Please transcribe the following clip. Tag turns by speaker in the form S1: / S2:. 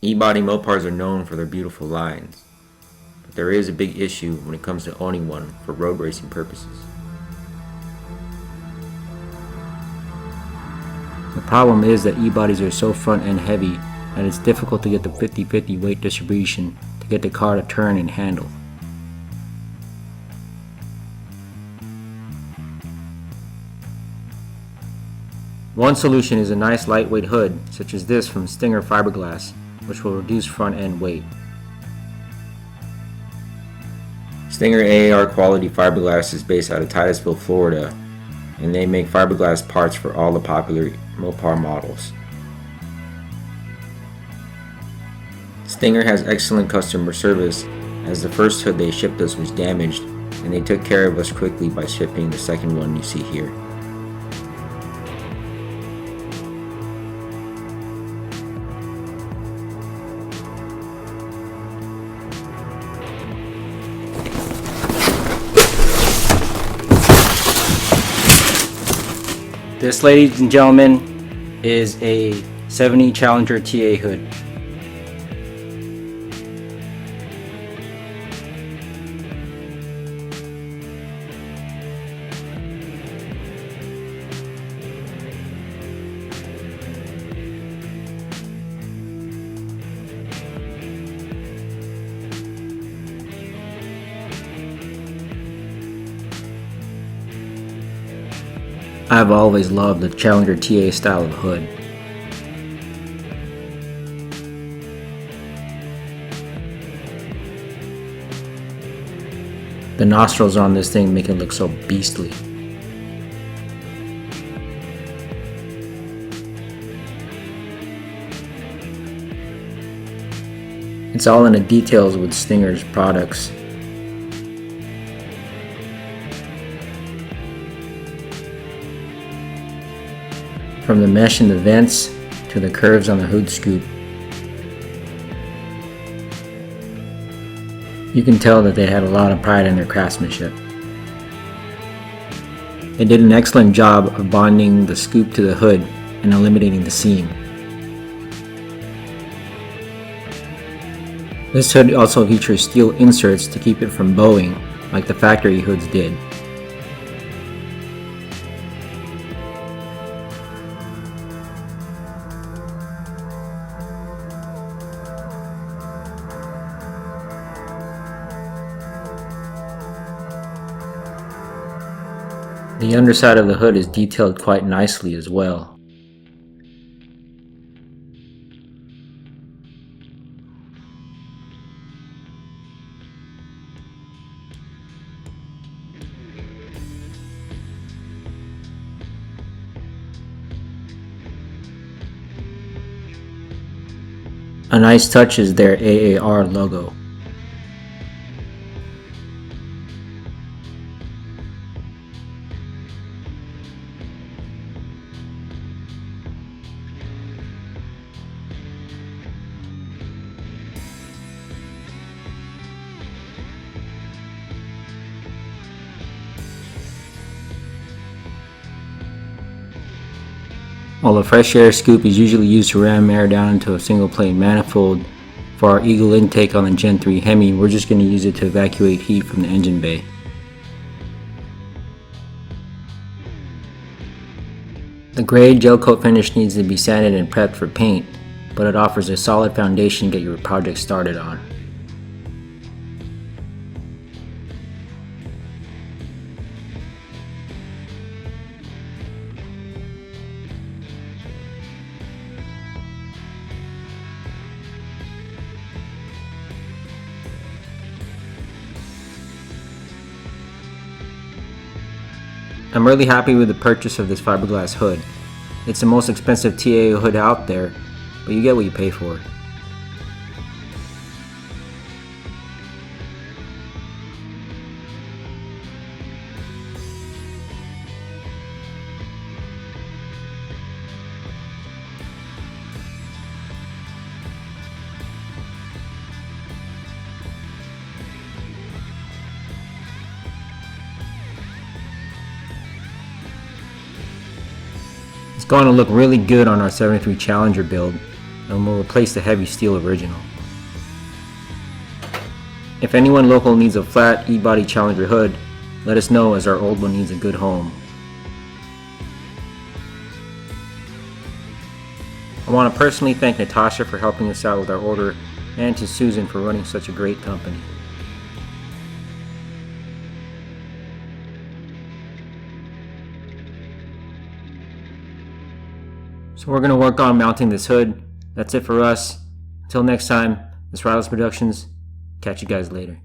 S1: E-body Mopars are known for their beautiful lines, but there is a big issue when it comes to owning one for road racing purposes. The problem is that e-bodies are so front end heavy that it's difficult to get the 50-50 weight distribution to get the car to turn and handle. One solution is a nice lightweight hood such as this from Stinger Fiberglass, which will reduce front end weight. Stinger AAR Quality Fiberglass is based out of Titusville, Florida, and they make fiberglass parts for all the popular Mopar models. Stinger has excellent customer service, as the first hood they shipped us was damaged, and they took care of us quickly by shipping the second one you see here. This, ladies and gentlemen, is a 70 Challenger TA hood. I've always loved the Challenger TA style of hood. The nostrils on this thing make it look so beastly. It's all in the details with Stinger's products. From the mesh in the vents to the curves on the hood scoop. You can tell that they had a lot of pride in their craftsmanship. They did an excellent job of bonding the scoop to the hood and eliminating the seam. This hood also features steel inserts to keep it from bowing like the factory hoods did. The underside of the hood is detailed quite nicely as well. A nice touch is their AAR logo. While the fresh air scoop is usually used to ram air down into a single plane manifold, for our Eagle intake on the Gen 3 Hemi, we're just going to use it to evacuate heat from the engine bay. The gray gel coat finish needs to be sanded and prepped for paint, but it offers a solid foundation to get your project started on. I'm really happy with the purchase of this fiberglass hood. It's the most expensive TA hood out there, but you get what you pay for. It's going to look really good on our 73 Challenger build, and we'll replace the heavy steel original. If anyone local needs a flat E-body Challenger hood, let us know, as our old one needs a good home. I want to personally thank Natasha for helping us out with our order, and to Susan for running such a great company. So we're going to work on mounting this hood. That's it for us. Until next time, this is Riley's Productions. Catch you guys later.